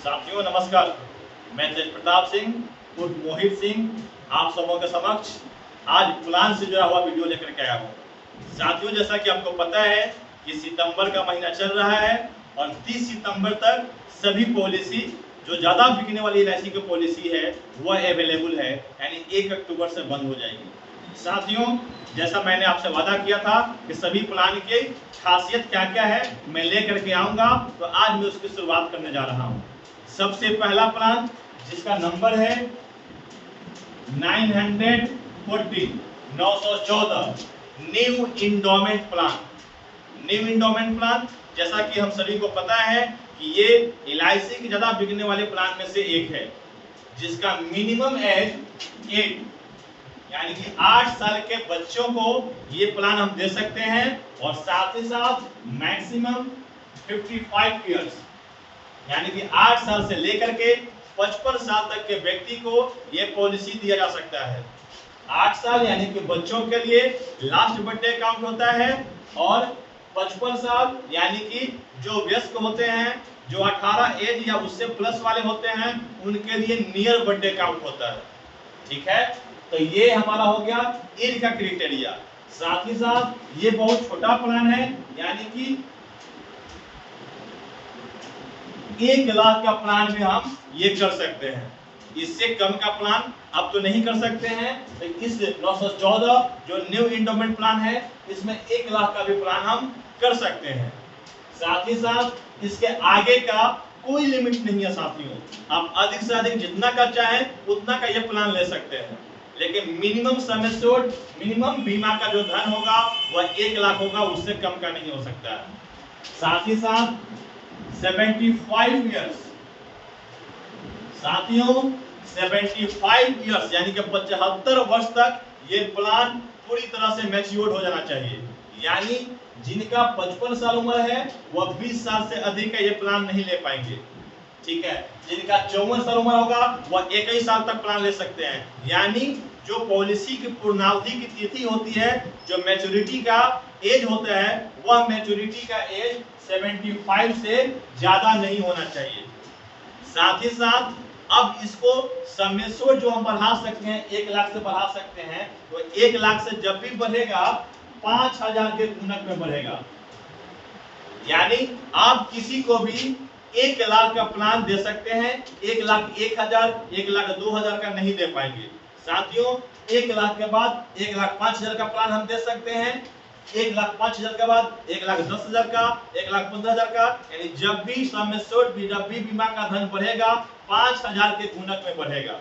साथियों नमस्कार, मैं तेज प्रताप सिंह उर्फ मोहित सिंह आप सबों के समक्ष आज प्लान से जुड़ा हुआ वीडियो लेकर के आया हूँ। साथियों, जैसा कि आपको पता है कि सितंबर का महीना चल रहा है और 30 सितंबर तक सभी पॉलिसी जो ज़्यादा बिकने वाली LIC की पॉलिसी है वह अवेलेबल है, यानी 1 अक्टूबर से बंद हो जाएगी। साथियों, जैसा मैंने आपसे वादा किया था कि सभी प्लान की खासियत क्या क्या है मैं लेकर के आऊँगा, तो आज मैं उसकी शुरुआत करने जा रहा हूँ। सबसे पहला प्लान जिसका नंबर है 914 new endowment plan. New endowment plan, जैसा कि हम सभी को पता है कि ये LIC की ज्यादा बिकने वाले प्लान में से एक है, जिसका मिनिमम एज 8 यानी कि 8 साल के बच्चों को ये प्लान हम दे सकते हैं, और साथ ही साथ मैक्सिमम 55 इयर्स यानी कि 8 साल से लेकर के 55 साल तक के व्यक्ति को ये पॉलिसी दिया जा सकता है। 8 साल यानी कि बच्चों के लिए लास्ट बर्थडे काउंट होता है, और 55 साल यानी कि जो वयस्क होते हैं, जो 18 एज या उससे प्लस वाले होते हैं, उनके लिए नियर बर्थडे काउंट होता है। ठीक है, तो ये हमारा हो गया एज का क्राइटेरिया। साथ ही साथ ये बहुत छोटा प्लान है, यानी कि 1 लाख का प्लान भी हम ये कर सकते हैं। इससे कम का प्लान अब तो नहीं कर सकते हैं, तो इस 914 जो न्यू इंडोमेंट प्लान है, इसमें 1 लाख का भी प्लान हम कर सकते हैं। साथ ही साथ इसके आगे का कोई लिमिट नहीं है। साथियों, आप अधिक से अधिक जितना का चाहें उतना का ये प्लान ले सकते हैं, लेकिन मिनिमम सम एश्योर्ड, मिनिमम बीमा का जो धन होगा वह 1 लाख होगा, उससे कम का नहीं हो सकता है। साथ ही साथ 75 इयर्स, साथियों 75 इयर्स यानी कि 75 वर्ष तक ये प्लान पूरी तरह से मैच्योर हो जाना चाहिए। यानी जिनका 55 साल उम्र है वह 20 साल से अधिक का ये प्लान नहीं ले पाएंगे। ठीक है, जिनका 54 साल उम्र होगा वह 21 साल तक प्लान ले सकते हैं। यानी जो पॉलिसी की पूर्णावधि की तिथि होती है, जो मैच्योरिटी का एज होता है, वह मैच्योरिटी का एज 75 से ज्यादा नहीं होना चाहिए। साथ ही साथ अब इसको समेशोर जो हम बढ़ा सकते हैं, 1 लाख से बढ़ा सकते हैं, तो 1 लाख से जब भी बढ़ेगा 5000 के गुणक में बढ़ेगा। यानी आप किसी को भी 1 लाख का प्लान दे सकते हैं, 1 लाख 1000, 1 लाख 2000 का नहीं दे पाएंगे। साथियों, 1 लाख के बाद 1 लाख 5000 का प्लान हम दे सकते हैं, 1 लाख 5000 के बाद 1 लाख 10,000 का, 1 लाख 15,000 का, यानी जब भी जब भी बीमा का धन बढ़ेगा 5000 के गुणक में बढ़ेगा।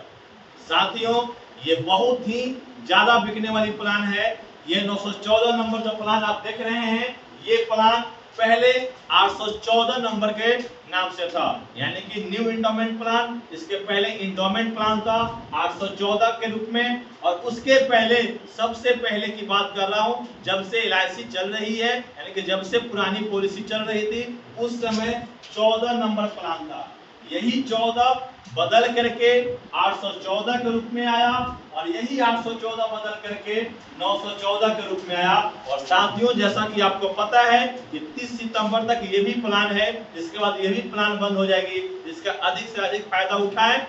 साथियों, ये बहुत ही ज्यादा बिकने वाली प्लान है। ये 914 नंबर जो प्लान आप देख रहे हैं, ये प्लान पहले 814 नंबर के नाम से था, यानी कि न्यू इंडोमेंट प्लान। इसके पहले इंडोमेंट प्लान था 814 के रूप में, और उसके पहले सबसे पहले की बात कर रहा हूं, जब से LIC चल रही है, यानी कि जब से पुरानी पॉलिसी चल रही थी, उस समय 14 नंबर प्लान था। यही 14 बदल करके 814 के रूप में आया, और यही 814 बदल करके 914 के रूप में आया। और साथियों, जैसा कि आपको पता है कि 30 सितंबर तक ये भी प्लान है, इसके बाद ये भी प्लान बंद हो जाएगी। इसका अधिक से अधिक फायदा उठाएं।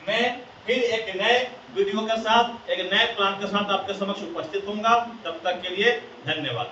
मैं फिर एक नए वीडियो के साथ, एक नए प्लान के साथ आपके समक्ष उपस्थित होऊंगा। तब तक के लिए धन्यवाद।